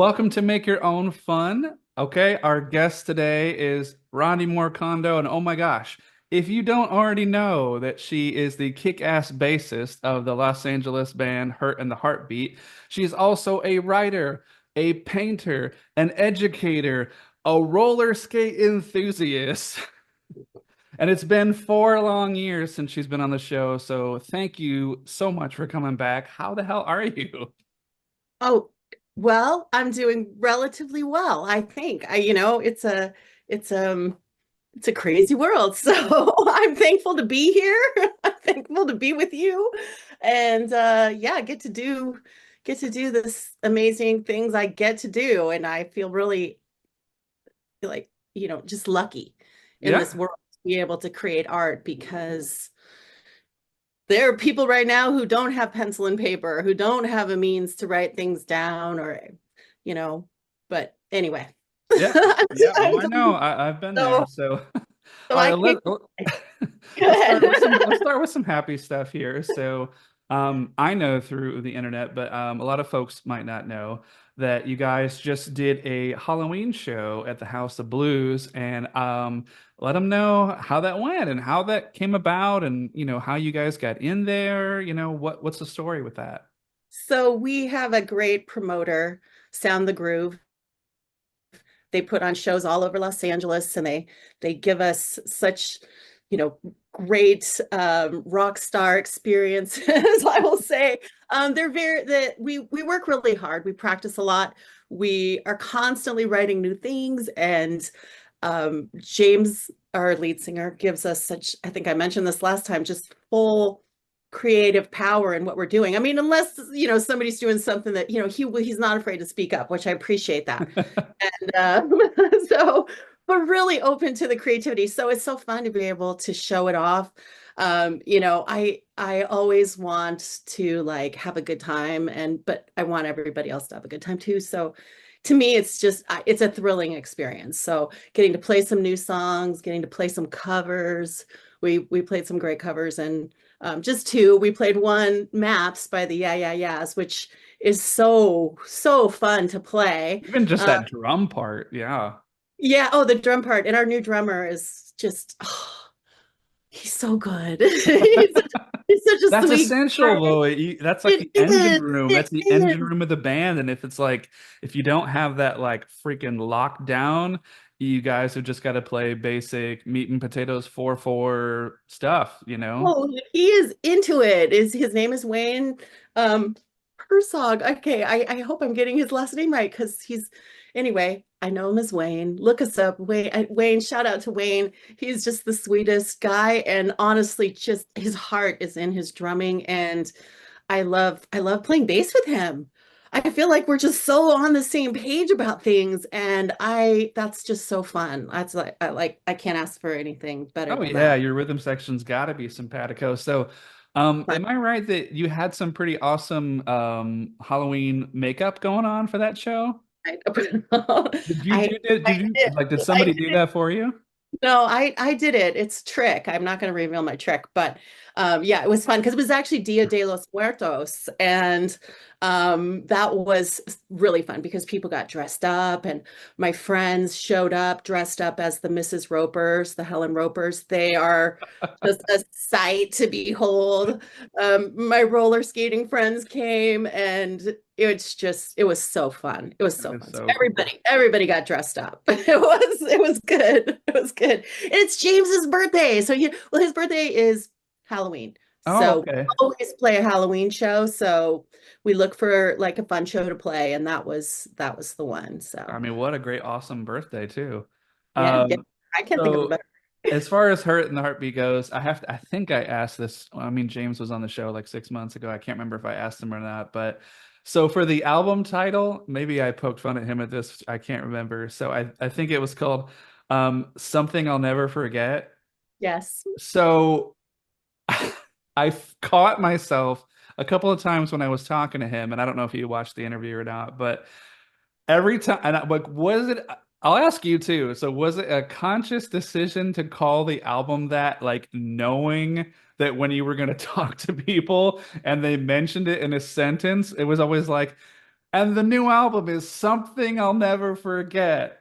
Welcome to Make Your Own Fun. Okay, our guest today is Raundi Kondo, and oh my gosh, if you don't already know that she is the kick-ass bassist of the Los Angeles band Hurt and the Heartbeat, she is also a writer, a painter, an educator, a roller skate enthusiast. And it's been 4 long years since she's been on the show, so thank you so much for coming back. How the hell are you? Oh, well, I'm doing relatively well, I think. It's it's a crazy world. So I'm thankful to be here. I'm thankful to be with you. And yeah, get to do this amazing things I get to do. And I feel really like, just lucky in this Yeah. world to be able to create art because there are people right now who don't have pencil and paper, who don't have a means to write things down or, you know, but anyway. Yeah, I'm, yeah. Oh, I'm I know. I've been there. so So, so all right. I can't go Let's ahead. start with some. Let's start with some happy stuff here. So, I know through the internet, but a lot of folks might not know that you guys just did a Halloween show at the House of Blues, and let them know how that went and how that came about, and how you guys got in there. What's the story with that? So we have a great promoter, Sound the Groove. They put on shows all over Los Angeles and they give us such, great rock star experiences, I will say. They're very that we work really hard. We practice a lot. We are constantly writing new things, and James, our lead singer, gives us such, I think I mentioned this last time, just full creative power in what we're doing. I mean, unless, somebody's doing something that, he's not afraid to speak up, which I appreciate that. And so, but really open to the creativity. So it's so fun to be able to show it off. I always want to like have a good time, but I want everybody else to have a good time too. So to me, it's a thrilling experience. So getting to play some new songs, getting to play some covers. We played some great covers, and just two. We played one, Maps by the Yeah Yeah Yeahs, which is so fun to play. Even just Uh, that drum part, yeah. yeah, oh, the drum part. And our new drummer is just, oh, he's so good. He's such a That's sweet essential guy. though. That's like It the engine is. room. It That's the engine is. room of the band. And if it's like if you don't have that like freaking locked down, you guys have just got to play basic meat and potatoes 4/4 stuff. Oh, he is into it. His name is Wayne Herzog. Okay, I hope I'm getting his last name right because anyway, I know him as Wayne. Look us up. Wayne, shout out to Wayne. He's just the sweetest guy. And honestly, just his heart is in his drumming. And I love playing bass with him. I feel like we're just so on the same page about things. And that's just so fun. That's I can't ask for anything better Oh than yeah, that. your rhythm section's got to be simpatico. So, am I right that you had some pretty awesome Halloween makeup going on for that show? I, Did you I do that? I Did you did. like did I somebody do did. that for you? No, I did it. It's a trick. I'm not going to reveal my trick, but yeah, it was fun because it was actually Dia de los Muertos, and that was really fun because people got dressed up, and my friends showed up dressed up as the Mrs. Ropers, the Helen Ropers. They are just a sight to behold. My roller skating friends came, and it was so fun. It was That so is fun. So so cool. everybody got dressed up. It was good. It was good. And it's James's birthday. So well, his birthday is Halloween. Oh, So we okay. always play a Halloween show. So we look for like a fun show to play, and that was the one. I So mean, what a great, awesome birthday too. yeah, Um, I can't think of a so better. as far as Hurt and the Heartbeat goes, I think I asked this. I mean, James was on the show like 6 months ago. I can't remember if I asked him or not, but so for the album title, maybe I poked fun at him at this. I can't remember. So I think it was called Something I'll Never Forget. Yes. So I caught myself a couple of times when I was talking to him, and I don't know if you watched the interview or not, but every time, and like, was it? I'll ask you too. So, was it a conscious decision to call the album that, like, knowing that when you were going to talk to people and they mentioned it in a sentence, it was always like, And the new album is Something I'll Never Forget.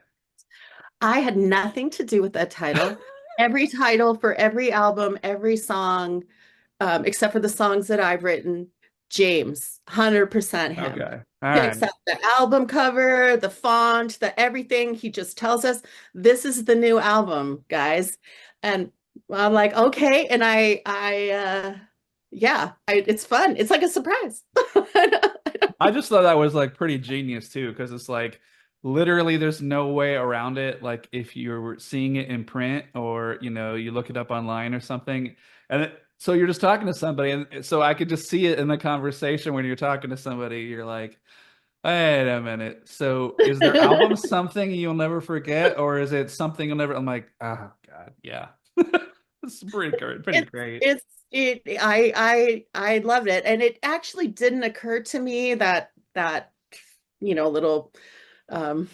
I had nothing to do with that title. Every title for every album, every song, except for the songs that I've written, James, 100% him. Okay. All Picks right. out the album cover, the font, the everything. He just tells us this is the new album, guys. And I'm like, okay. And yeah, it's fun. It's like a surprise. I just thought that was like pretty genius too, because it's like literally there's no way around it. Like if you're seeing it in print or you look it up online or something, so you're just talking to somebody, and so I could just see it in the conversation when you're talking to somebody. You're like, wait a minute. So is their album something you'll never forget, or is it something you'll never? I'm like, oh God, yeah. It's pretty great, pretty It's great. it's it I loved it. And it actually didn't occur to me that little um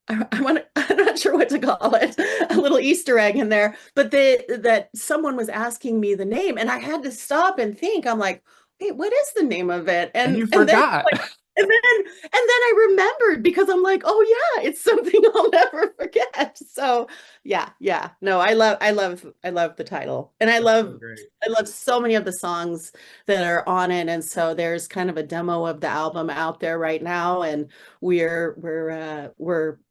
I'm not sure what to call it, a little Easter egg in there, but that someone was asking me the name and I had to stop and think. I'm like, wait, what is the name of it? And And you and then forgot. like and then I remembered because I'm like, oh yeah, it's something I'll never forget. So yeah, yeah. No, I love the title. And I That's so love great. I love so many of the songs that are on it. And so there's kind of a demo of the album out there right now. And we're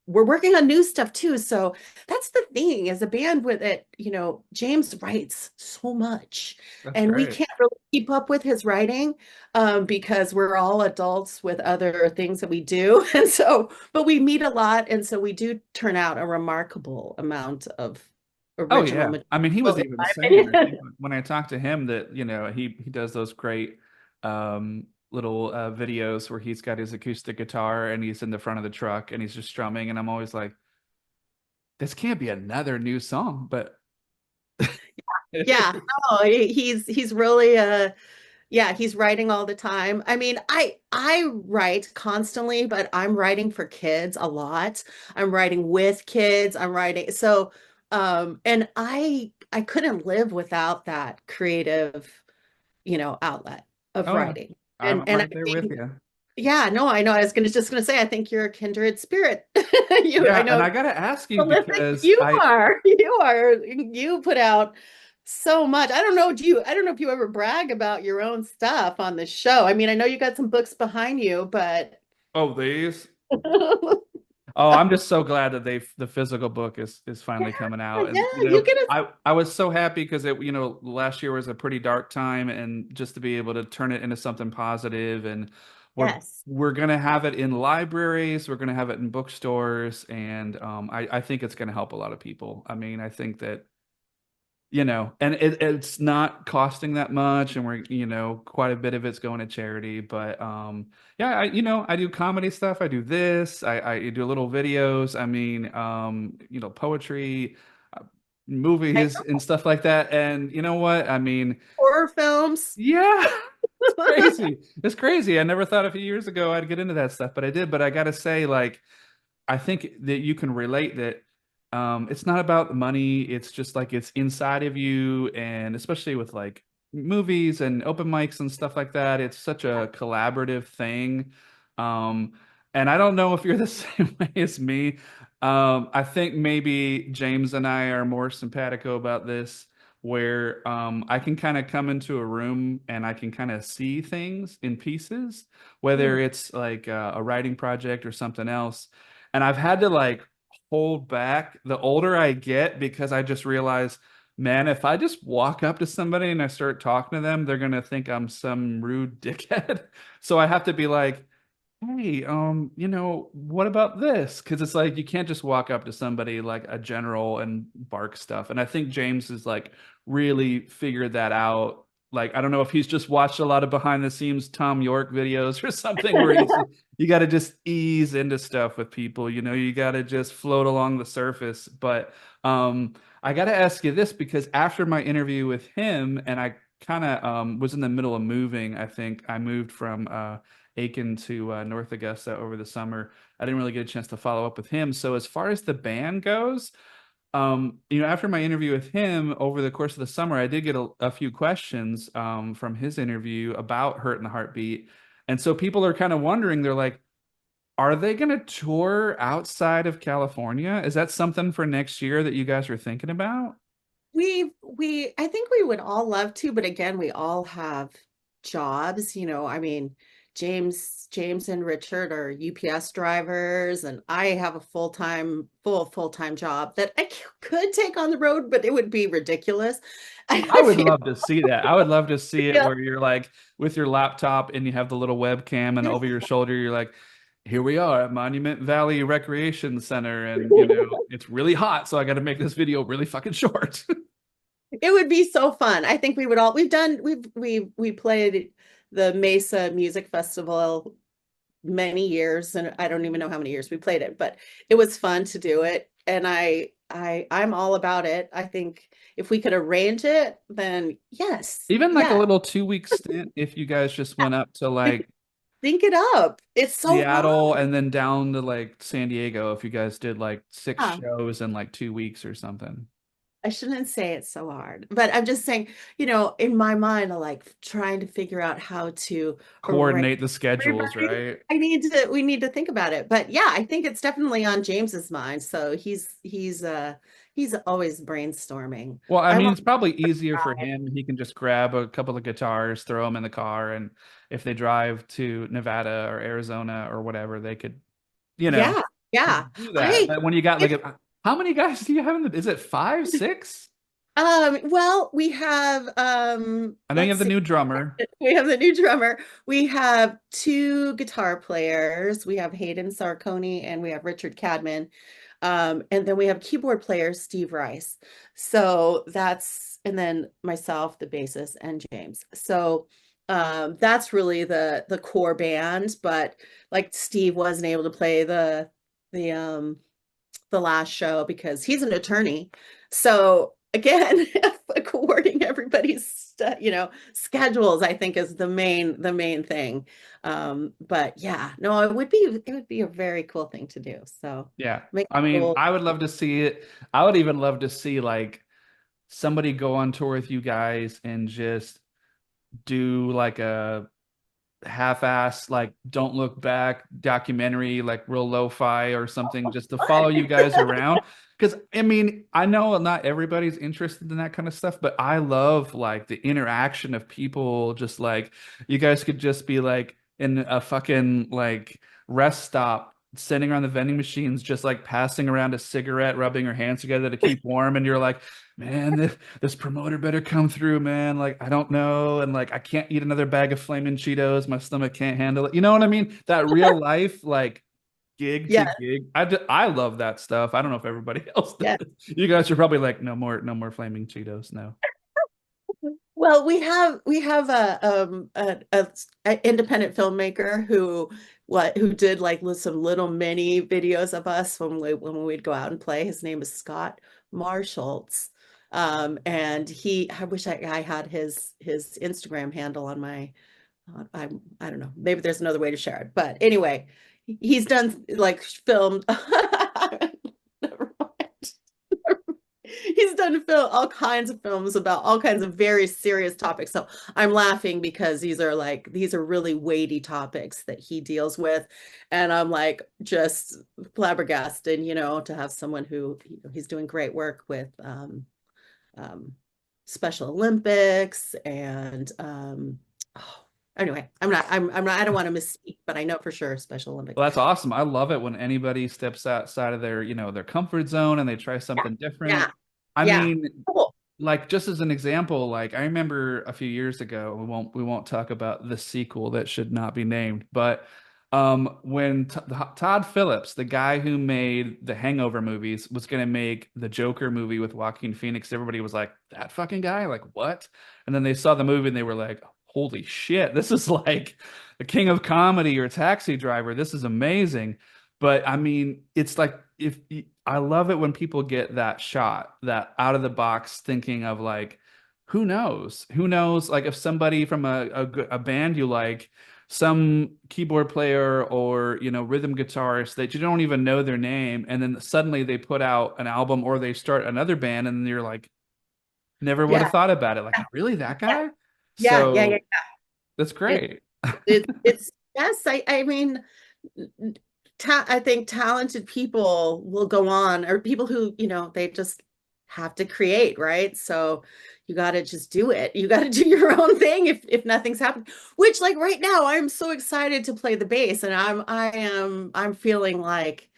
working on new stuff too. So that's the thing as a band with it, James writes so much That's and we great. can't really keep up with his writing because we're all adults with other things that we do. And so, but we meet a lot. And so we do turn out a remarkable amount of Oh original yeah. material, I mean, he was in even my saying, I think opinion. when I talked to him that, he does those great little videos where he's got his acoustic guitar and he's in the front of the truck and he's just strumming and I'm always like, this can't be another new song, but Yeah, no, he's really yeah, he's writing all the time. I mean, I write constantly, but I'm writing for kids a lot. I'm writing with kids. I'm writing and I couldn't live without that creative, outlet of oh, writing. I'm And I right there with think you. yeah, no, I know. I was just gonna say I think you're a kindred spirit. I Yeah, and know I gotta ask you prolific because you are. You put out so much. I don't know if you ever brag about your own stuff on the show. I mean, I know you got some books behind you, but oh, these. Oh, I'm just so glad that the physical book is yeah, finally coming out. And yeah, you get a I was so happy because last year was a pretty dark time and just to be able to turn it into something positive and we're yes. we're gonna have it in libraries, we're gonna have it in bookstores, and I think it's gonna help a lot of people. I mean, I think that and it's not costing that much, and we're quite a bit of it's going to charity, but yeah, I do comedy stuff, I do this, I do little videos, I mean poetry, uh, I movies and stuff like that, and you know what I mean. horror films. Yeah. It's crazy. It's crazy. I never thought a few years ago I'd get into that stuff, but I did. But I gotta say, like, I think that you can relate that it's not about the money. It's just like it's inside of you, and especially with like movies and open mics and stuff like that, it's such a collaborative thing. Um, and I don't know if you're the same way as me. I think maybe James and I are more simpatico about this, where I can kind of come into a room and I can kind of see things in pieces, whether Hmm. it's like a writing project or something else. And I've had to like hold back the older I get because I just realize, man, if I just walk up to somebody and I start talking to them, they're gonna think I'm some rude dickhead. So I have to be like, hey, what about this? Because it's like you can't just walk up to somebody like a general and bark stuff. And I think James has like really figured that out. Like, I don't know if he's just watched a lot of behind the scenes Tom York videos or something where you got to just ease into stuff with people, you got to just float along the surface. But I got to ask you this because after my interview with him, and I kind of was in the middle of moving, I think I moved from Aiken to North Augusta over the summer. I didn't really get a chance to follow up with him. So as far as the band goes, after my interview with him over the course of the summer, I did get a few questions from his interview about Hurt and the Heartbeat. And so people are kind of wondering, they're like, are they going to tour outside of California? Is that something for next year that you guys are thinking about? I think we would all love to, but again, we all have jobs, I mean, James and Richard are UPS drivers, and I have a full-time job that I could take on the road, but it would be ridiculous. I I would feel love to see that. I would love to see it yeah. where you're like with your laptop and you have the little webcam and over your shoulder, you're like, here we are at Monument Valley Recreation Center. And, it's really hot. So I got to make this video really fucking short. It would be so fun. I think we would all we played the Mesa Music Festival many years, and I don't even know how many years we played it, but it was fun to do it. And I'm all about it. I think if we could arrange it, then yes, Even like a yeah, little 2 week stint, if you guys just went up to like think it up. It's so fun. Seattle and then down to like San Diego, if you guys did like six Yeah. shows in like 2 weeks or something. I shouldn't say it's so hard, but I'm just saying, in my mind, I'm like trying to figure out how to arrange Coordinate the schedules, everybody. right? We need to think about it. But yeah, I think it's definitely on James's mind. So he's always brainstorming. Well, I I mean, want it's probably easier for to him. He can just grab a couple of guitars, throw them in the car, and if they drive to Nevada or Arizona or whatever, they could, yeah, yeah. do that. But when you got like If how many guys do you have in the, is it five, six? well, we have I know you let's have the see. new drummer. We have the new drummer. We have two guitar players. We have Hayden Sarconi and we have Richard Cadman. And then we have keyboard player Steve Rice. So and then myself, the bassist, and James. So that's really the core band. But like Steve wasn't able to play the the last show because he's an attorney. So again, coordinating everybody's schedules, I think, is the main thing. But yeah, no, it would be a very cool thing to do. So Yeah. make I mean, cool. I would love to see it. I would even love to see like somebody go on tour with you guys and just do like a half-ass like don't look back documentary like real lo-fi or something just to follow you guys around because I mean I know not everybody's interested in that kind of stuff but I love like the interaction of people just like you guys could just be like in a fucking like rest stop sitting around the vending machines just like passing around a cigarette rubbing your hands together to keep warm and you're like man, this promoter better come through, man. Like, I don't know. And like, I can't eat another bag of flaming Cheetos. My stomach can't handle it. You know what I mean? That real life, like gig to Yeah, gig. I love that stuff. I don't know if everybody else yeah. does. You guys are probably like, no more flaming Cheetos. No. Well, we have a independent filmmaker who did like some little mini videos of us when we'd go out and play. His name is Scott Marshallts. And I wish I had his Instagram handle on my I don't know. Maybe there's another way to share it. But anyway, he's done like filmed. Never mind. He's done all kinds of films about all kinds of very serious topics. So I'm laughing because these are really weighty topics that he deals with. And I'm like just flabbergasted, to have someone who he's doing great work with um, Special Olympics and oh, anyway, I don't want to misspeak, but I know for sure Special Olympics. Well, that's awesome. I love it when anybody steps outside of their, their comfort zone and they try Yeah, something different. yeah, I yeah. mean, Cool. like just as an example, like I remember a few years ago, we won't talk about the sequel that should not be named, but when Todd Phillips, the guy who made the Hangover movies, was going to make the Joker movie with Joaquin Phoenix, everybody was like, "That fucking guy? Like what?" And then they saw the movie and they were like, "Holy shit, this is like the king of comedy or Taxi Driver. This is amazing." But I mean, it's like if I love it when people get that shot, that out of the box thinking of like, who knows? Who knows? Like if somebody from a band you like, some keyboard player or rhythm guitarist that you don't even know their name, and then suddenly they put out an album or they start another band, and you're like, never would have Yeah, thought about it. Like, really, that yeah, guy? yeah, yeah, yeah. So that's It, great. it's Yes, I mean, I think talented people will go on, or people who, they just have to create, right? So you got to just do it. You got to do your own thing if nothing's happening. Which, like right now, I'm so excited to play the bass, and I'm feeling like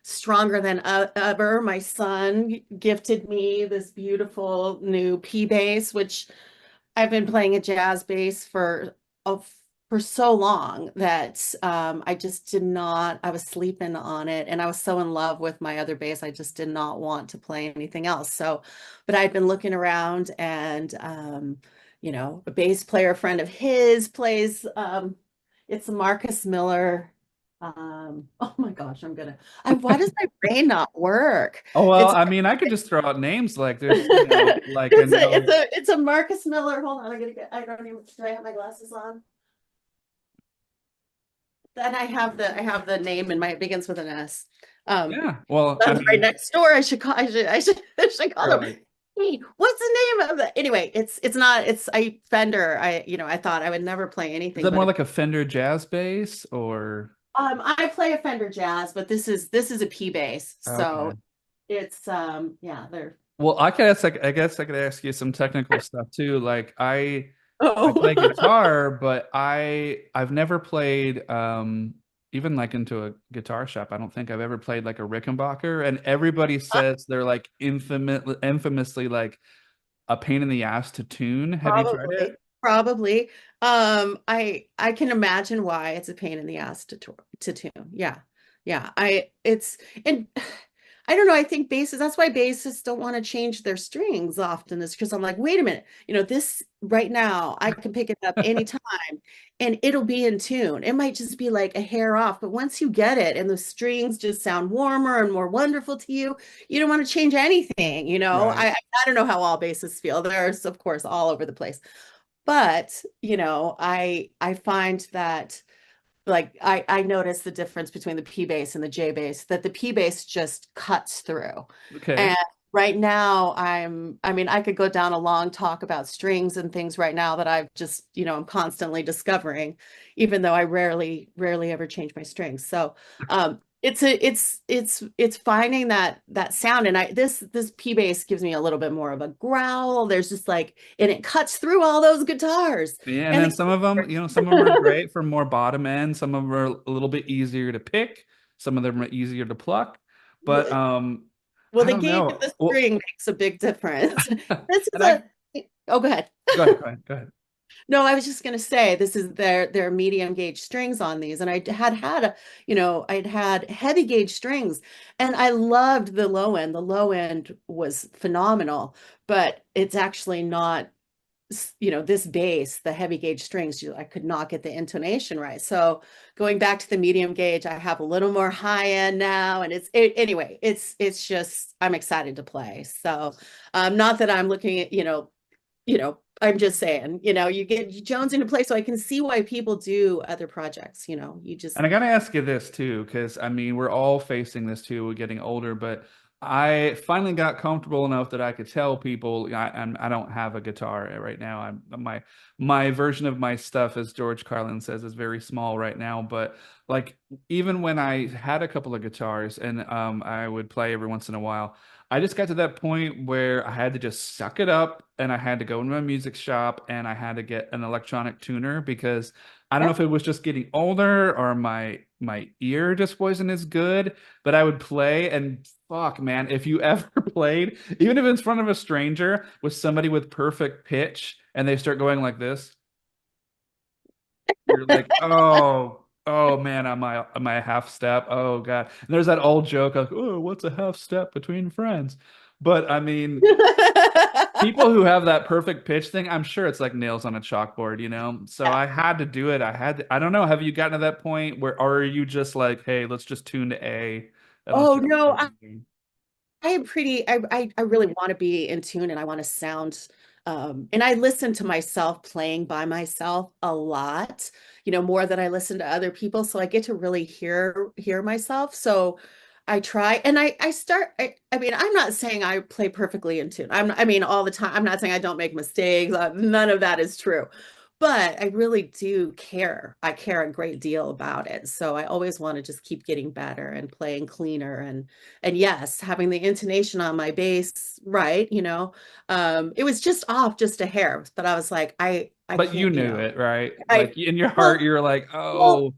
stronger than ever. My son gifted me this beautiful new P bass, which I've been playing a jazz bass oh, for so long that I just did not, I was sleeping on it and I was so in love with my other bass. I just did not want to play anything else. So, but I'd been looking around and, a bass player friend of his plays, it's Marcus Miller. Oh my gosh, why does my brain not work? Oh well, It's I mean, I could just throw out names like there's, you know, like I know. it's a Marcus Miller. Hold on, I don't even, do I have my glasses on? Then I have the name and my it begins with an S. Um, Yeah. Well, I that's right mean, next door. I should call you're them. like, Hey, what's the name of it? Anyway, it's not it's I Fender. I thought I would never play is anything that more but like a Fender jazz bass or I play a Fender Jazz, but this is a P bass. So okay. it's yeah, they're Well, I guess I could ask you some technical stuff too. Like I oh play guitar, but I've never played even like into a guitar shop. I don't think I've ever played like a Rickenbacker, and everybody says they're like infamously like a pain in the ass to tune. Have you tried it? Probably. I can imagine why it's a pain in the ass to tune. Yeah. Yeah. And I don't know, I think that's why bassists don't want to change their strings often is because I'm like, wait a minute, this right now I can pick it up anytime and it'll be in tune. It might just be like a hair off, but once you get it and the strings just sound warmer and more wonderful to you, you don't want to change anything, Right. I don't know how all bassists feel. There's of course all over the place. But, I find that like I notice the difference between the P bass and the J bass, that the P bass just cuts through. Okay. And right now I mean, I could go down a long talk about strings and things right now that I've just, I'm constantly discovering, even though I rarely ever change my strings. So it's finding that sound. And this P bass gives me a little bit more of a growl. There's just like, and it cuts through all those guitars. Yeah, and And then some of them, you know, some of them are great for more bottom end. Some of them are a little bit easier to pick. Some of them are easier to pluck. But the Well, I the don't gauge of know. the Well, string makes a big difference. This is and I oh, go ahead. go ahead, go ahead, go ahead. No, I was just going to say this is their medium gauge strings on these, and I had I'd had heavy gauge strings, and I loved the low end. The low end was phenomenal, but it's actually not. This bass, the heavy gauge strings, I could not get the intonation right. So going back to the medium gauge, I have a little more high end now, and anyway. It's just I'm excited to play. So not that I'm looking at I'm just saying, you get Jones into play so I can see why people do other projects, you just And I gotta ask you this too, because I mean, we're all facing this too. We're getting older, but I finally got comfortable enough that I could tell people I don't have a guitar right now. My version of my stuff, as George Carlin says, is very small right now. But like even when I had a couple of guitars and I would play every once in a while, I just got to that point where I had to just suck it up and I had to go into my music shop and I had to get an electronic tuner because I don't know yeah. if it was just getting older or my ear just wasn't as good, but I would play and fuck, man, if you ever played, even if it's in front of a stranger with somebody with perfect pitch and they start going like this, you're like, oh man, am I a half step? Oh God. And there's that old joke like, oh, what's a half step between friends? But I mean, people who have that perfect pitch thing, I'm sure it's like nails on a chalkboard, you know? So Yeah. I had to do it. I don't know. Have you gotten to that point where, or are you just like, hey, let's just tune to A and let's Oh just no, play the game? I am pretty I really want to be in tune and I want to sound and I listen to myself playing by myself a lot, more than I listen to other people. So I get to really hear myself. So I try and I start I mean, I'm not saying I play perfectly in tune. I mean all the time. I'm not saying I don't make mistakes. None of that is true. but I really do care. I care a great deal about it. So I always want to just keep getting better and playing cleaner and yes, having the intonation on my bass right, it was just off just a hair, but I was like, I But you can't, knew it, right? I Like in your heart, well, you're like, well, oh,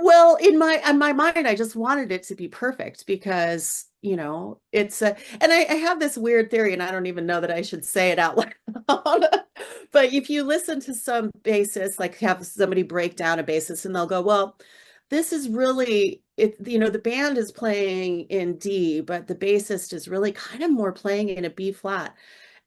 well, in my mind, I just wanted it to be perfect because, it's a, and I have this weird theory, and I don't even know that I should say it out loud. But if you listen to some bassists, like have somebody break down a bassist, and they'll go, well, this is really it, the band is playing in D, but the bassist is really kind of more playing in a B flat.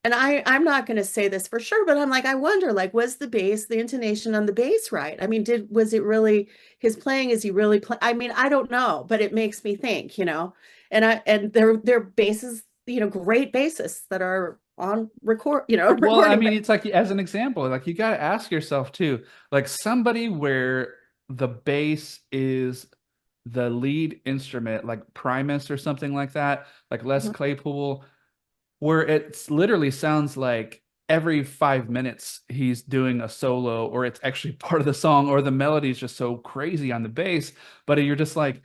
And I'm not going to say this for sure, but I'm like, I wonder, like, was the intonation on the bass right? I mean, was it really his playing? Is he really play? I mean, I don't know, but it makes me think, and they're basses, great bassists that are on record, well, I recording. mean, it's like as an example, like you got to ask yourself too, like somebody where the bass is the lead instrument, like Primus or something like that, like Les Mhm. Claypool, where it literally sounds like every 5 minutes he's doing a solo, or it's actually part of the song, or the melody is just so crazy on the bass, but you're just like,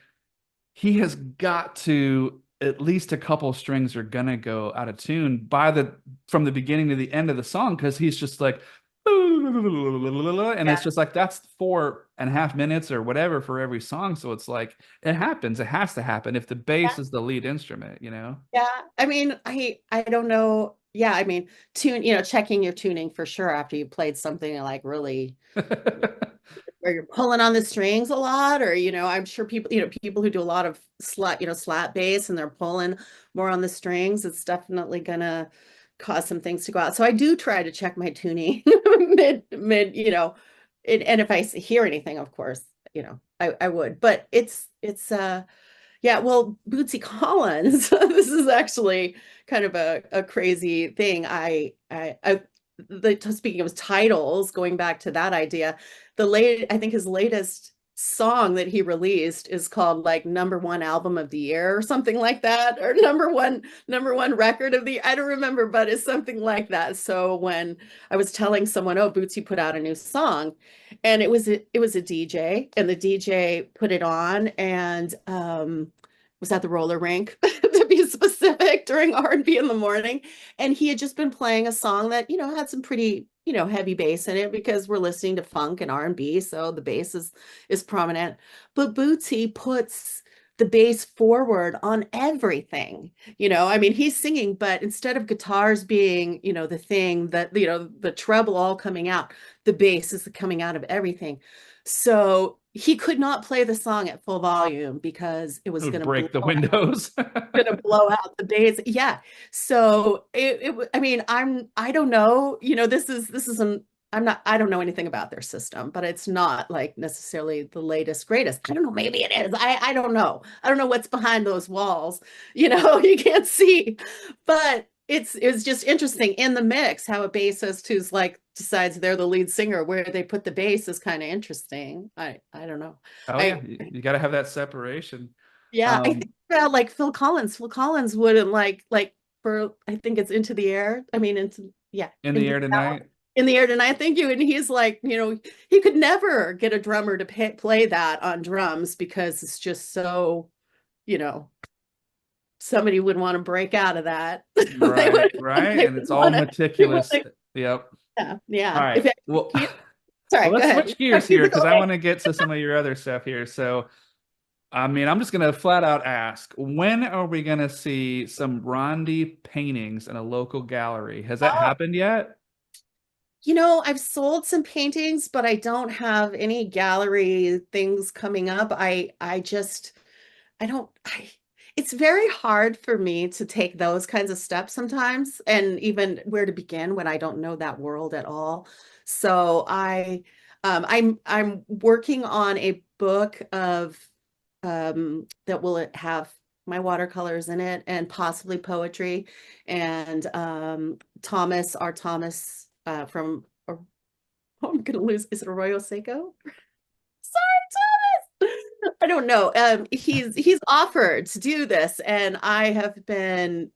he has got to at least a couple strings are gonna go out of tune by the from the beginning to the end of the song because he's just like and it's Yeah. just like that's 4.5 minutes or whatever for every song. So it's like it happens. It has to happen if the bass is the lead instrument. Yeah, I mean, I don't know. Yeah, I mean, checking your tuning for sure after you played something like really where you're pulling on the strings a lot, or I'm sure people who do a lot of slap bass and they're pulling more on the strings, it's definitely gonna cause some things to go out. So I do try to check my tuning mid, and if I hear anything, of course, I would. But it's yeah, well, Bootsy Collins, this is actually kind of a crazy thing. Speaking of titles, going back to that idea, I think his latest song that he released is called like number one album of the year or something like that, or number one record of the, I don't remember, but it's something like that. So when I was telling someone, oh, Bootsy put out a new song, and it was a DJ, and the DJ put it on, and was at the roller rink to be specific during R&B in the morning, and he had just been playing a song that had some pretty heavy bass in it because we're listening to funk and R&B, so the bass is prominent. But Bootsy puts the bass forward on everything. I mean, he's singing, but instead of guitars being the thing that the treble all coming out, the bass is coming out of everything. So he could not play the song at full volume because it It was would going to break the windows. blow out the bass. Yeah. So I mean, I don't know, this isn't, I don't know anything about their system, but it's not like necessarily the latest, greatest. I don't know. Maybe it is. I don't know. I don't know what's behind those walls. You can't see, but it's just interesting in the mix how a bassist who's like decides they're the lead singer, where they put the bass is kind of interesting. I don't know. Oh yeah, I you got to have that separation. Yeah, I Um, think about like Phil Collins. Phil Collins wouldn't like for, I think it's Into the Air. I mean, in the air tonight. In the Air Tonight. Thank you. And he's like, he could never get a drummer to play that on drums because it's just so, you know, somebody would want to break out of that. They Right, would, right. they And would it's all want to, meticulous. Yep. yeah, All yeah. right. Well, Sorry, well, go let's ahead. switch gears here because Musical. I want to get to some of your other stuff here. So, I mean, I'm just gonna flat out ask, when are we gonna see some Raundi paintings in a local gallery? Has that happened yet? I've sold some paintings, but I don't have any gallery things coming up. I don't, it's very hard for me to take those kinds of steps sometimes, and even where to begin when I don't know that world at all. So I'm working on a book that will have my watercolors in it and possibly poetry. And Thomas, from, I'm gonna lose, is it Arroyo Seco? Sorry, Thomas. I don't know. He's offered to do this, and I have been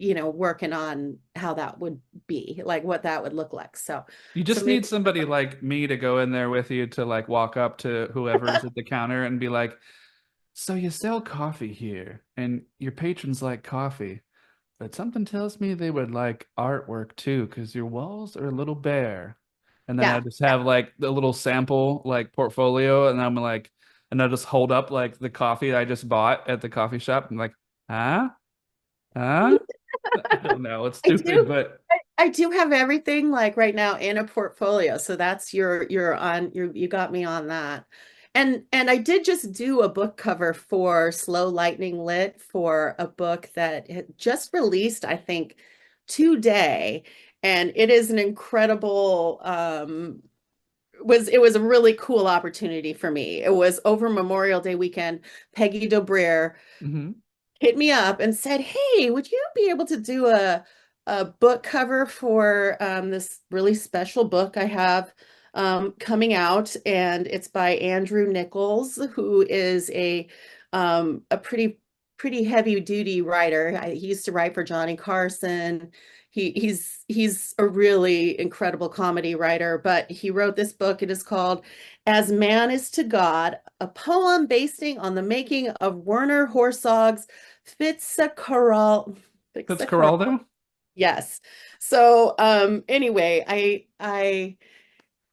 working on how that would be, like what that would look like. You So just maybe need somebody like me to go in there with you to like walk up to whoever's at the counter and be like, "So you sell coffee here, and your patrons like coffee, but something tells me they would like artwork too, because your walls are a little bare." And then I yeah. just have like the little sample like portfolio, and I'm like, and I just hold up like the coffee I just bought at the coffee shop. I'm like, huh? Huh? I don't know. It's I stupid, do. but I do have everything like right now in a portfolio. So that's you got me on that. And I did just do a book cover for Slow Lightning Lit for a book that had just released, I think, today. And it is an incredible it was a really cool opportunity for me. It was over Memorial Day weekend. Peggy Dobrier mhm. hit me up and said, "Hey, would you be able to do a book cover for this really special book I have coming out?" And it's by Andrew Nichols, who is a pretty heavy duty writer. He used to write for Johnny Carson. He's a really incredible comedy writer, but he wrote this book. It is called "As Man Is to God," a poem basing on the making of Werner Herzog's Fitzcarraldo. Fitzcarraldo? Yes. So anyway, I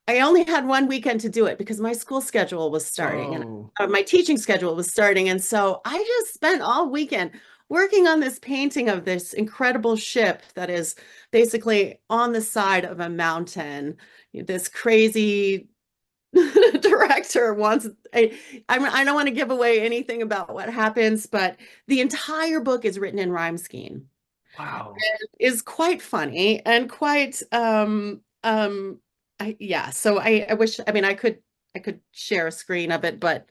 only had one weekend to do it because my school schedule was starting and Oh, my teaching schedule was starting. And so I just spent all weekend working on this painting of this incredible ship that is basically on the side of a mountain. This crazy director wants I don't want to give away anything about what happens, but the entire book is written in rhyme scheme. wow. Is quite funny and quite yeah, so I wish, I mean, I could share a screen of it, but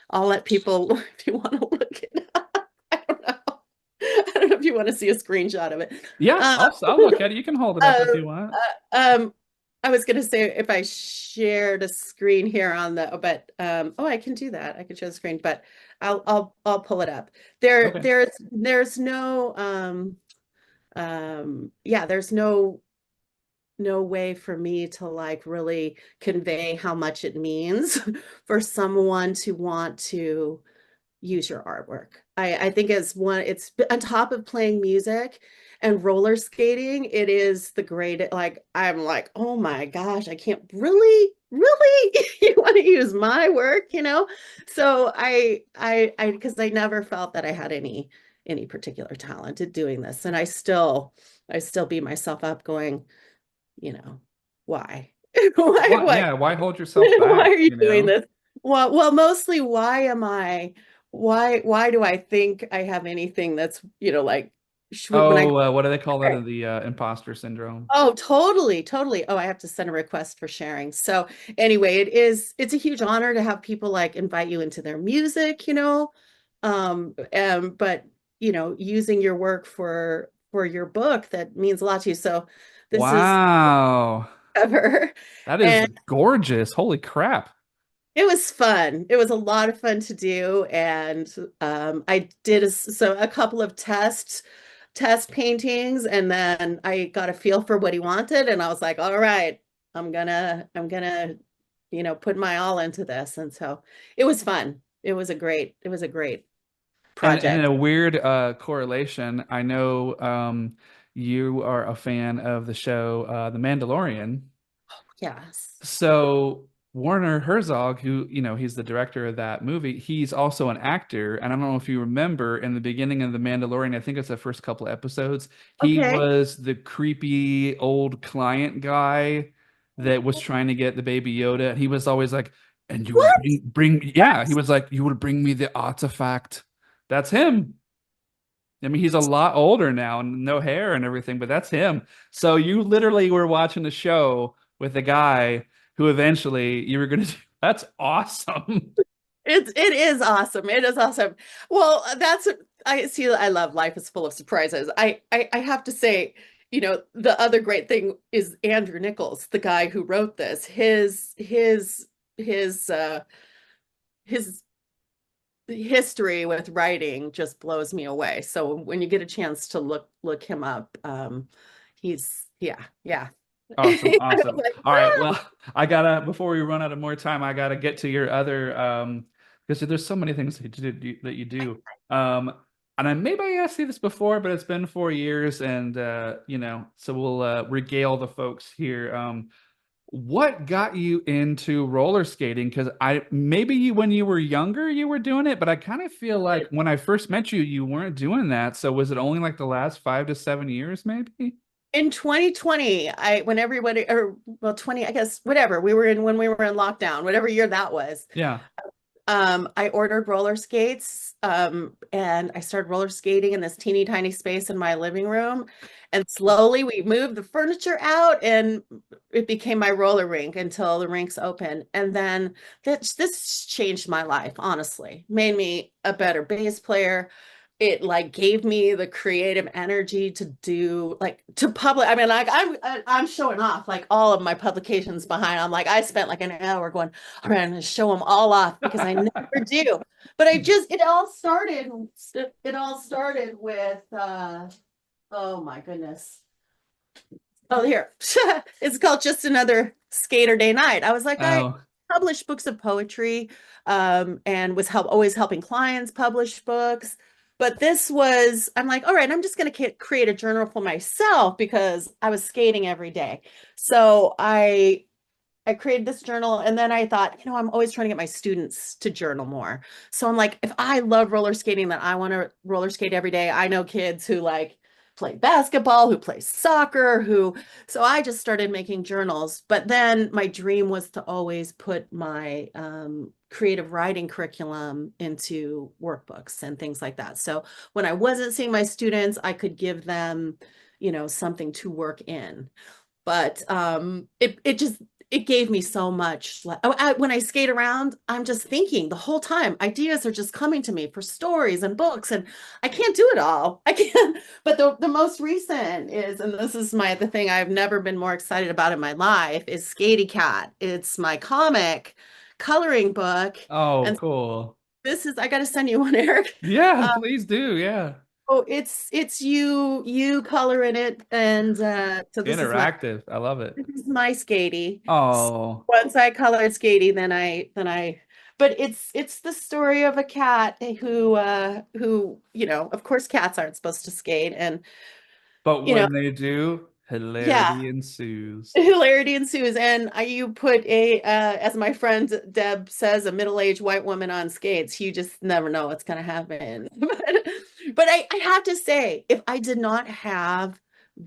I'll let people if you want to look it up. I don't know. I don't know if you want to see a screenshot of it. Yeah, Um, I'll look at it. You can hold it up if uh, you want. um, I was gonna say if I shared a screen here on the, but oh, I can do that. I can share the screen, but I'll pull it up. Okay. There's no yeah, there's no way for me to like really convey how much it means for someone to want to use your artwork. I think it's on top of playing music and roller skating, it is the great, like, I'm like, oh my gosh, I can't really you want to use my work, you know? So because I never felt that I had any particular talent at doing this. And I still beat myself up going, why? Why, Why yeah, why hold yourself why back, are you you doing know? this? Well, mostly why do I think I have anything that's, like when I Oh, what do they call that? The imposter syndrome. oh, totally. Oh, I have to send a request for sharing. So anyway, it's a huge honor to have people like invite you into their music, but using your work for your book, that means a lot to you. So this is Wow. ever. That is And gorgeous. Holy crap. it was fun. It was a lot of fun to do, and I did a couple of test paintings, and then I got a feel for what he wanted, and I was like, "All right, I'm gonna, put my all into this." And so it was fun. It was a great And in project. a weird correlation, I know you are a fan of the show The Mandalorian. Yes. So Werner Herzog, who, he's the director of that movie, he's also an actor. And I don't know if you remember in the beginning of The Mandalorian, I think it's the first couple of episodes, he Okay. was the creepy old client guy that was trying to get the baby Yoda. He was always like, and you will What? yeah, he was like, you will bring me the artifact. That's him. I mean, he's a lot older now and no hair and everything, but that's him. So you literally were watching a show with a guy who eventually you were going to do. That's awesome. It is awesome. It is awesome. Well, that's I see. I love Life is Full of Surprises. I have to say, the other great thing is Andrew Nichols, the guy who wrote this. His his the history with writing just blows me away. So when you get a chance to look him up, he's yeah. Awesome, I was awesome. like, All right, well, I gotta before we run out of more time, I gotta get to your other because there's so many things that you do. Um, and I maybe I asked you this before, but it's been 4 years, and so we'll regale the folks here. What got you into roller skating? Because I maybe when you were younger you were doing it, but I kind of feel like when I first met you, you weren't doing that. So was it only like the last 5 to 7 years, maybe? in 2020, when everybody, or well, 20, I guess, whatever, when we were in lockdown, whatever year that was, Yeah. I ordered roller skates, and I started roller skating in this teeny tiny space in my living room. And slowly we moved the furniture out and it became my roller rink until the rinks opened. And then this changed my life, honestly, made me a better bass player. It like gave me the creative energy to do like to publish. I mean, like I'm showing off like all of my publications behind. I'm like I spent like an hour going, all right, I'm gonna show them all off because I never do. But it all started with oh my goodness. Oh, here. It's called Just Another Skater Day Night. I was like, I Oh, published books of poetry, and was always helping clients publish books. But I'm like, all right, I'm just going to create a journal for myself because I was skating every day. So I created this journal and then I thought, I'm always trying to get my students to journal more. So I'm like, if I love roller skating, then I want to roller skate every day. I know kids who like play basketball, who play soccer, so I just started making journals. But then my dream was to always put my creative writing curriculum into workbooks and things like that. So when I wasn't seeing my students, I could give them, something to work in. But it gave me so much. When I skate around, I'm just thinking the whole time. Ideas are just coming to me for stories and books, and I can't do it all. I can't. But the most recent is, and this is the thing I've never been more excited about in my life is Skatey Cat. It's my comic coloring book, oh, and cool. I got to send you one, Eric. Yeah, please do. Yeah. Oh, it's you color in it, and so Interactive. I love it. this is my skatey. So Oh, once I colored skatey, but it's the story of a cat who of course cats aren't supposed to skate, and but you know when they do, yeah, hilarity ensues. hilarity ensues. And you put as my friend Deb says, a middle-aged white woman on skates. You just never know what's going to happen. But I have to say, if I did not have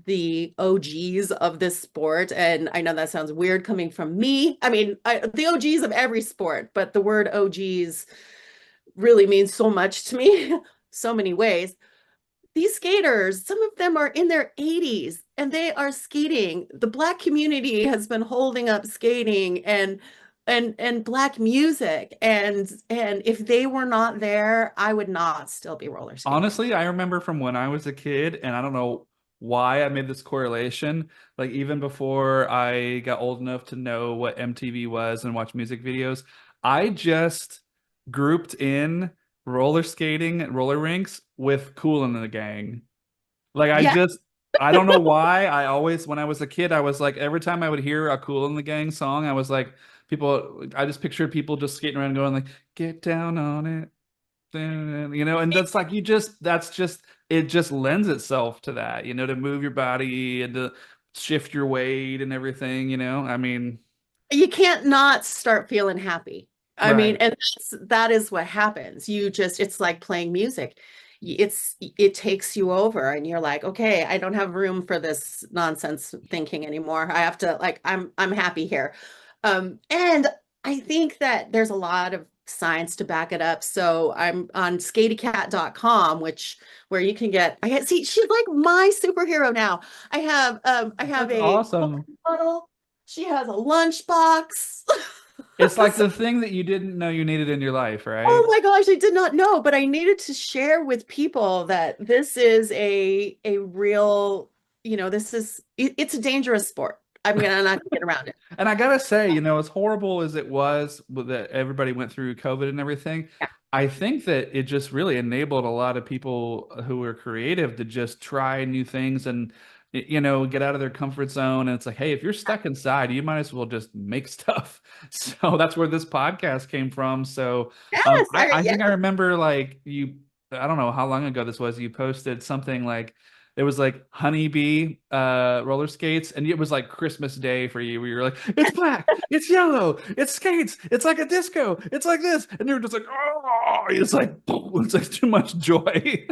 the OGs of this sport, and I know that sounds weird coming from me. I mean, the OGs of every sport, but the word OGs really means so much to me, so many ways. These skaters, some of them are in their 80s and they are skating. The Black community has been holding up skating and Black music. And if they were not there, I would not still be roller skating. Honestly, I remember from when I was a kid, and I don't know why I made this correlation. Like even before I got old enough to know what MTV was and watch music videos, I just grouped in roller skating at roller rinks with Cool in the Gang. Like Yeah, I don't know why. I always, when I was a kid, I was like, every time I would hear a Cool in the Gang song, I was like, I just pictured people just skating around going like, get down on it. And that's like it just lends itself to that, to move your body and to shift your weight and everything. I mean, you can't not start feeling happy. I mean, right, and that is what happens. It's like playing music. It takes you over and you're like, okay, I don't have room for this nonsense thinking anymore. I have to like I'm happy here. And I think that there's a lot of science to back it up. So I'm on skatycat.com, where you can see she's like my superhero now. I have that's a awesome. bottle. She has a lunchbox. It's like the thing that you didn't know you needed in your life, right? Oh my gosh, I did not know, but I needed to share with people that this is a real, it's a dangerous sport. I'm not gonna get around it. And I gotta say, as horrible as it was that everybody went through COVID and everything, Yeah. I think that it just really enabled a lot of people who were creative to just try new things and get out of their comfort zone. And it's like, hey, if you're stuck inside, you might as well just make stuff. So that's where this podcast came from. So Yes, I yeah. think I remember like I don't know how long ago this was, you posted something like it was like honeybee roller skates, and it was like Christmas Day for you, where you're like, it's black, it's yellow, it's skates, it's like a disco, it's like this, and you're just like, oh, it's like it's like too much joy.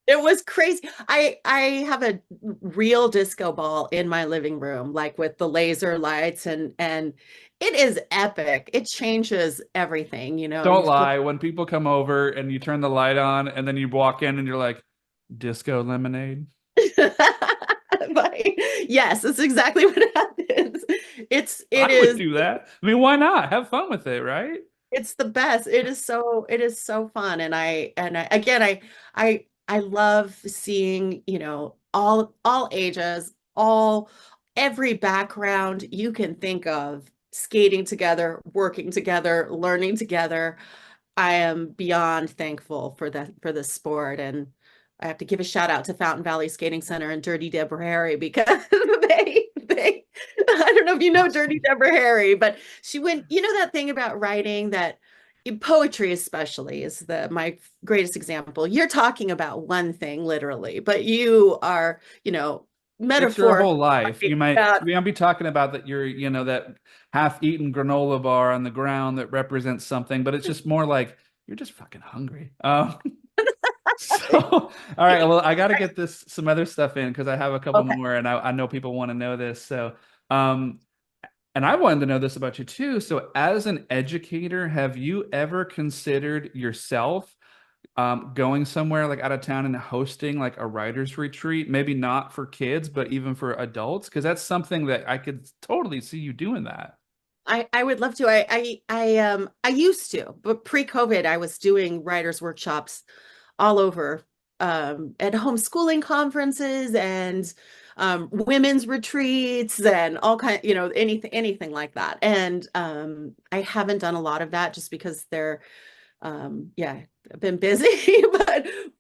It was crazy. I have a real disco ball in my living room, like with the laser lights, and it is epic. It changes everything, you know. You Don't flip. lie, when people come over and you turn the light on and then you walk in and you're like, disco lemonade. Like, yes, it's exactly what happens. It I would is do that. I mean, why not? Have fun with it, right? it's the best. It is so fun. Again, I love seeing, you know, all ages, all every background you can think of skating together, working together, learning together. I am beyond thankful for this sport, and I have to give a shout out to Fountain Valley Skating Center and Dirty Deborah Harry because they I don't know if you know Dirty Awesome. Deborah Harry, but she went, you know that thing about writing that poetry especially is the my greatest example. You're talking about one thing literally, but you are, you know, It's your metaphorically whole life. talking about We might be talking about that that half-eaten granola bar on the ground that represents something, but it's just more like you're just fucking hungry. So, all right, well, I got to get this some other stuff in because I have a couple okay. more, and I know people want to know this. So, um, and I wanted to know this about you too. So, as an educator, have you ever considered yourself going somewhere like out of town and hosting like a writer's retreat? Maybe not for kids, but even for adults, because that's something that I could totally see you doing that. I would love to. I used to, but pre-COVID, I was doing writers workshops all over at homeschooling conferences and women's retreats and all kind, you know, anything like that. And I haven't done a lot of that just because they're yeah, I've been busy,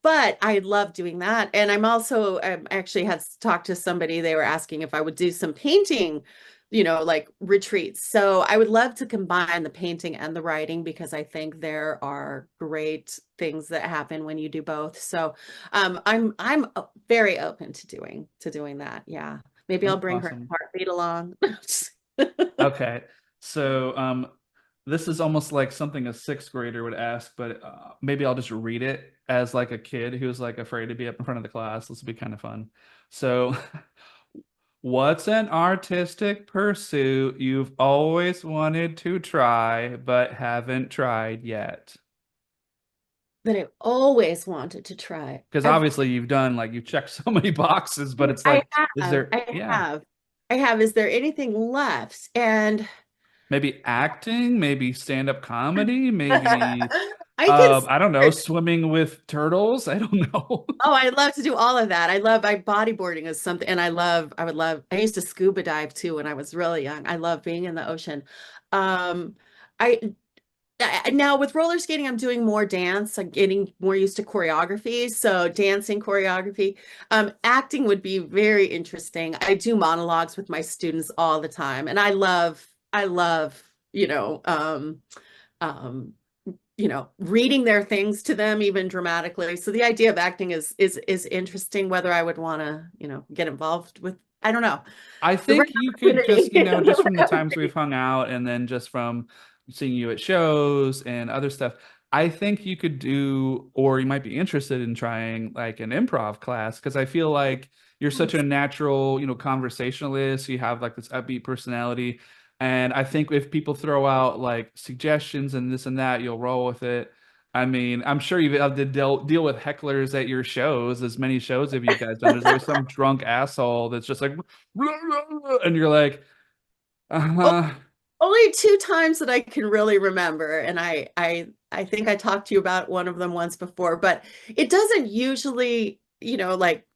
but I love doing that. And I'm also I actually had talked to somebody, they were asking if I would do some painting, you know, like retreats. So I would love to combine the painting and the writing because I think there are great things that happen when you do both. So I'm very open to doing that. Yeah. Maybe I'll That's bring her awesome. heartbeat along. Okay. So, this is almost like something a sixth grader would ask, but maybe I'll just read it as like a kid who's like afraid to be up in front of the class. This will be kind of fun. So, what's an artistic pursuit you've always wanted to try but haven't tried yet? That I always wanted to try. Because obviously you've done like you've checked so many boxes, but it's I like, is have, there, yeah, I have. Is there anything left? And maybe acting, maybe stand-up comedy, maybe I can I don't know, swimming with turtles. I don't know. oh, I love to do all of that. I bodyboarding is something, and I would love, I used to scuba dive too when I was really young. I love being in the ocean. Um, I, Now with roller skating, I'm doing more dance. I'm getting more used to choreography. So dancing choreography, acting would be very interesting. I do monologues with my students all the time, and I love, um, reading their things to them even dramatically. So the idea of acting is interesting. Whether I would want to, you know, get involved with, I don't know, I the right think you could opportunity. just, just The from the right times we've opportunity. hung out and then just from seeing you at shows and other stuff, I think you could do, or you might be interested in trying like an improv class because I feel like you're such a Yes. natural, conversationalist. You have like this upbeat personality. And I think if people throw out like suggestions and this and that, you'll roll with it. I mean, I'm sure you've had to deal with hecklers at your shows. As many shows have you guys done? There's always some drunk asshole that's just like, and you're like, uh-huh. Only two times that I can really remember, and I think I talked to you about one of them once before, but it doesn't usually, you know, like,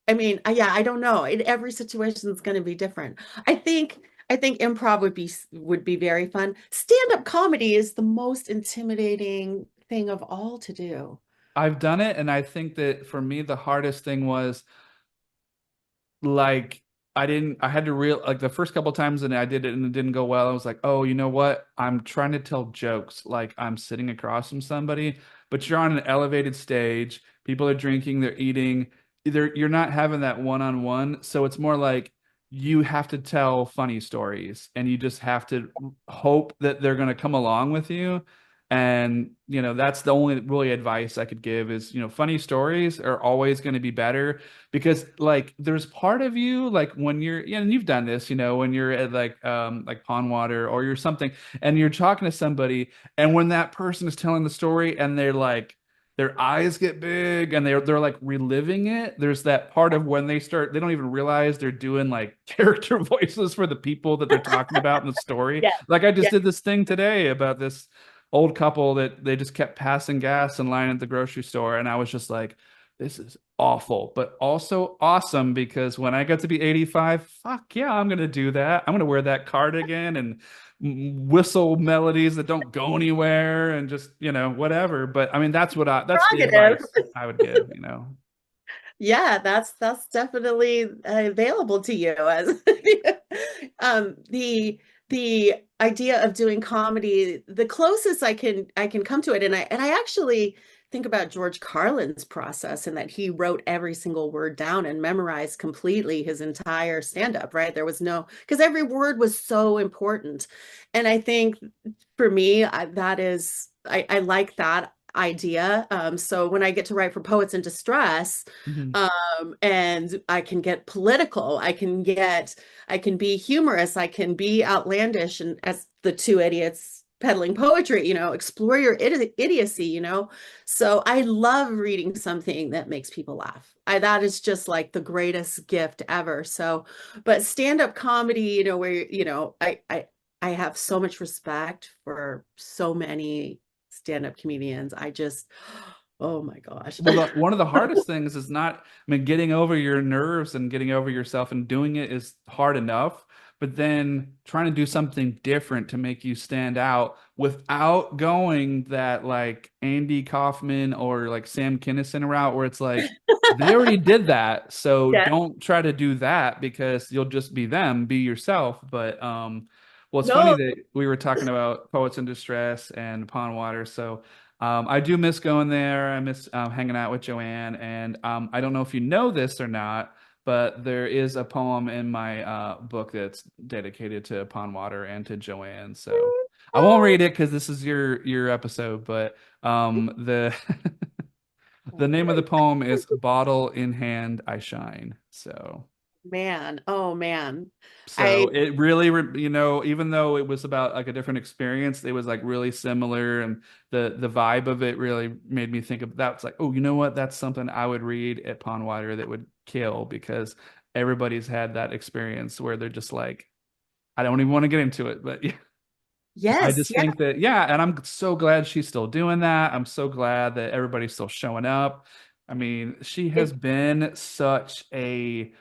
I mean, yeah, I don't know. Every situation is going to be different. I think improv would be very fun. Stand-up comedy is the most intimidating thing of all to do. I've done it, and I think that for me, the hardest thing was like I had to real like the first couple times and I did it and it didn't go well. I was like, oh, you know what? I'm trying to tell jokes like I'm sitting across from somebody, but you're on an elevated stage. People are drinking, they're eating. Either you're not having that one-on-one, so it's more like you have to tell funny stories and you just have to hope that they're going to come along with you. And, that's the only really advice I could give is, funny stories are always going to be better because like there's part of you like when you're and you've done this when you're at like pond water or you're something and you're talking to somebody and when that person is telling the story and they're like their eyes get big and they're like reliving it. There's that part of when they don't even realize they're doing like character voices for the people that they're talking about in the story. Yeah. Like I just Yeah. did this thing today about this old couple that they just kept passing gas in line at the grocery store and I was just like, this is awful, but also awesome because when I get to be 85, fuck yeah, I'm gonna do that. I'm gonna wear that cardigan and whistle melodies that don't go anywhere and just, whatever. But I mean, that's the Prerogative. advice I would give. Yeah, that's definitely available to you as the idea of doing comedy, the closest I can come to it, and I actually think about George Carlin's process and that he wrote every single word down and memorized completely his entire stand-up, right? There was no, because every word was so important. And I think for me, I like that idea. So when I get to write for Poets in Distress, Mhm. and I can get political, I can be humorous, I can be outlandish, and as the two idiots peddling poetry, explore your idiocy, So I love reading something that makes people laugh. That is just like the greatest gift ever. So, but stand-up comedy, where I have so much respect for so many stand-up comedians. Oh my gosh. Well, one of the hardest things is not, I mean, getting over your nerves and getting over yourself and doing it is hard enough, but then trying to do something different to make you stand out without going that like Andy Kaufman or like Sam Kinison route where it's like, they already did that. So Yeah. don't try to do that because you'll just be them, be yourself. But, well, it's funny No, that we were talking about Poets in Distress and Pond Water. So, I do miss going there. I miss hanging out with Joanne. And I don't know if you know this or not, but there is a poem in my book that's dedicated to Pond Water and to Joanne. So I won't read it because this is your episode, but the the name of the poem is Bottle in Hand I Shine. So. man. Oh man. I So it really, even though it was about like a different experience, it was like really similar, and the vibe of it really made me think of that's like, oh, you know what? That's something I would read at Pondwater that would kill because everybody's had that experience where they're just like, I don't even want to get into it, but yeah, I yes, just yeah. think that yeah, and I'm so glad she's still doing that. I'm so glad that everybody's still showing up. I mean, she has It, been such a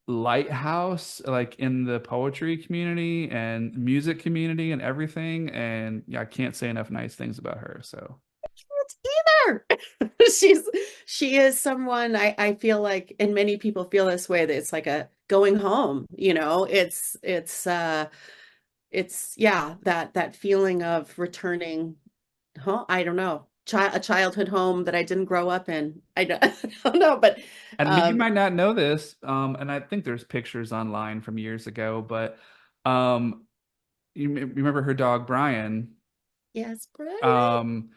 lighthouse like in the poetry community and music community and everything and yeah, I can't say enough nice things about her. So either. She's she is someone I feel like, and many people feel this way, that it's like a going home, it's yeah, that feeling of returning home. I don't know. A childhood home that I didn't grow up in. I don't know, but and you um might not know this and I think there's pictures online from years ago, but um you remember her dog Brian. yes, Brian. um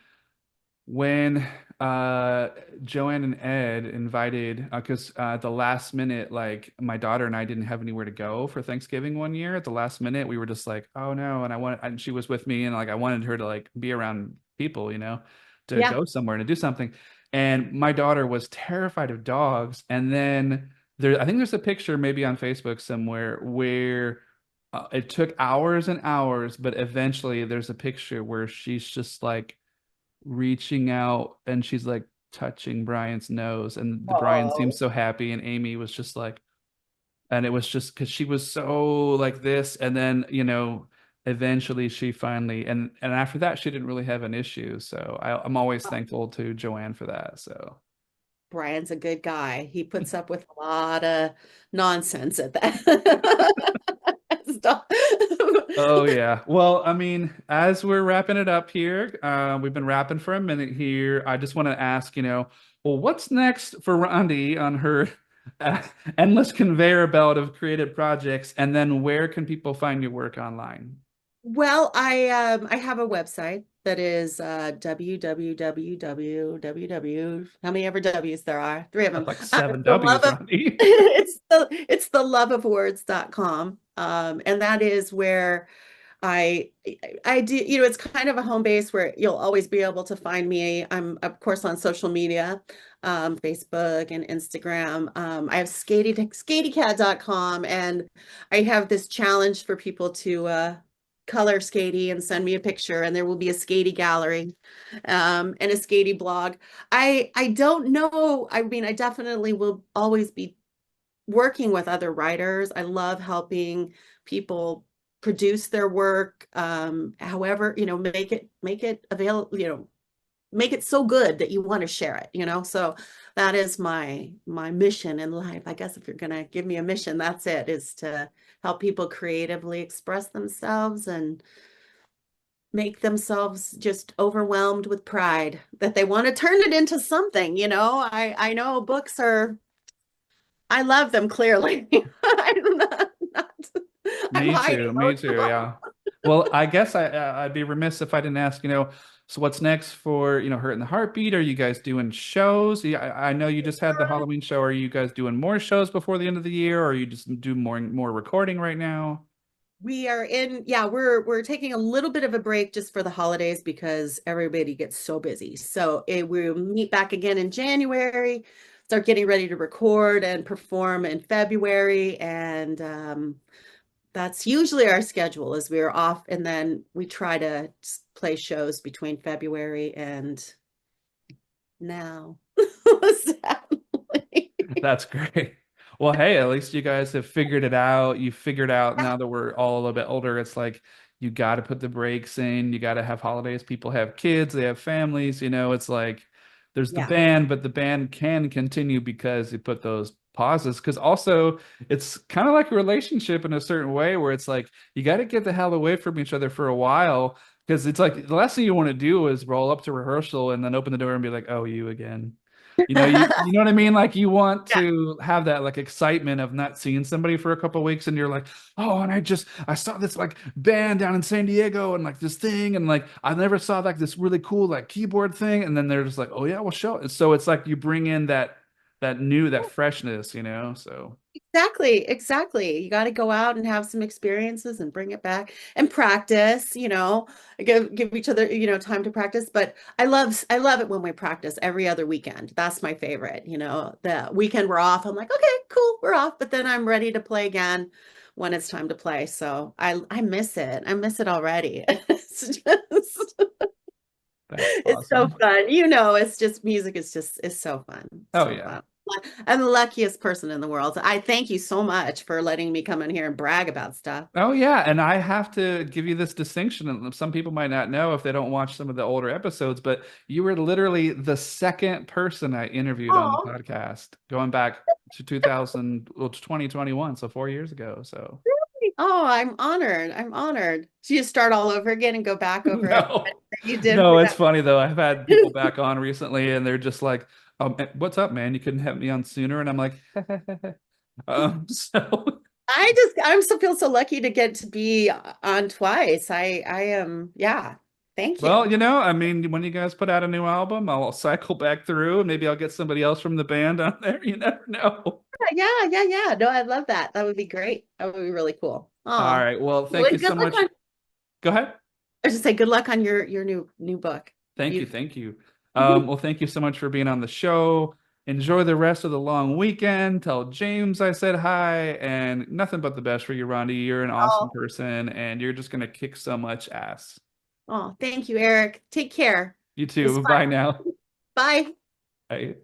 when uh Joanne and Ed invited because at the last minute like my daughter and I didn't have anywhere to go for Thanksgiving one year. At the last minute we were just like, oh no, and she was with me and like I wanted her to like be around people, to Yeah. go somewhere and to do something. And my daughter was terrified of dogs, and then I think there's a picture maybe on Facebook somewhere where it took hours and hours, but eventually there's a picture where she's just like reaching out and she's like touching Brian's nose and the Brian seems Oh. so happy and Amy was just like and it was just because she was so like this and then eventually she finally, and after that she didn't really have an issue. So I'm always thankful to Joanne for that. So Brian's a good guy. He puts up with a lot of nonsense at that. Stop. oh yeah. Well, I mean, as we're wrapping it up here, we've been wrapping for a minute here. I just want to ask, well, what's next for Rondi on her uh, endless conveyor belt of creative projects, and then where can people find your work online? Well, I have a website that is www. How many ever W's there are? Three of them. That's like seven It's the love W's, of Rondi. it's the loveofwords.com. And that is where I I do, it's kind of a home base where you'll always be able to find me. I'm of course on social media, Facebook and Instagram. I have skatycat.com, and I have this challenge for people to color Skady and send me a picture, and there will be a Skady gallery, and a Skady blog. I don't know. I mean, I definitely will always be working with other writers. I love helping people produce their work. However, make it available, make it so good that you want to share it. So that is my mission in life. I guess if you're gonna give me a mission, that's it, is to help people creatively express themselves and make themselves just overwhelmed with pride that they want to turn it into something. I know books are, I love them clearly. I'm Me hiding too. Me most of too. them. Yeah. Well, I guess I'd be remiss if I didn't ask, so what's next for, Hurt in the Heartbeat? Are you guys doing shows? Yeah, I know you just had the Halloween show. Are you guys doing more shows before the end of the year, or are you just do more recording right now? We are in, yeah, we're taking a little bit of a break just for the holidays because everybody gets so busy. So we'll meet back again in January, start getting ready to record and perform in February. And that's usually our schedule, is we're off, and then we try to play shows between February and now. Sadly. That's great. Well, hey, at least you guys have figured it out. You figured out now that we're all a little bit older, it's like you got to put the brakes in. You got to have holidays. People have kids, they have families. It's like there's the Yeah. band, but the band can continue because you put those pauses. Because also, it's kind of like a relationship in a certain way where it's like you got to get the hell away from each other for a while. Because it's like the last thing you want to do is roll up to rehearsal and then open the door and be like, "Oh, you again." You know what I mean? Like you want Yeah. to have that like excitement of not seeing somebody for a couple of weeks, and you're like, oh, and I saw this like band down in San Diego and like this thing, and like I never saw like this really cool like keyboard thing, and then they're just like, oh yeah, well show it. So it's like you bring in that freshness. So Exactly, exactly. You got to go out and have some experiences and bring it back and practice, give each other, time to practice. But I love it when we practice every other weekend. That's my favorite. The weekend we're off, I'm like, okay, cool, we're off. But then I'm ready to play again when it's time to play. So I miss it. I miss it already. that's It's so awesome. fun. It's just music is so fun. Oh So yeah. fun. I'm the luckiest person in the world. I thank you so much for letting me come in here and brag about stuff. Oh yeah, and I have to give you this distinction. And some people might not know if they don't watch some of the older episodes, but you were literally the second person I interviewed on the Oh, podcast, going back to 2000, well, 2021, so 4 years ago. So oh, I'm honored. I'm honored. So you start all over again and go back over everything no, that you did no, for it's that. funny though. I've had people back on recently, and they're just like, "What's up, man? You couldn't have me on sooner." And I'm like, so I'm so feel so lucky to get to be on twice. I am, yeah. Thank well, you. I mean, when you guys put out a new album, I'll cycle back through and maybe I'll get somebody else from the band on there. You never know. Yeah, yeah, yeah. No, I love that. That would be great. That would be really cool. All Oh, right. Well, well, thank you so good luck much. on. Go ahead. I should say good luck on your new book. Thank you. You. Thank you. Well, thank you so much for being on the show. Enjoy the rest of the long weekend. Tell James I said hi, and nothing but the best for you, Rondi. You're an awesome Oh, person, and you're just gonna kick so much ass. oh, thank you, Eric. Take care. You It was too. fun. Bye now. Bye. Bye.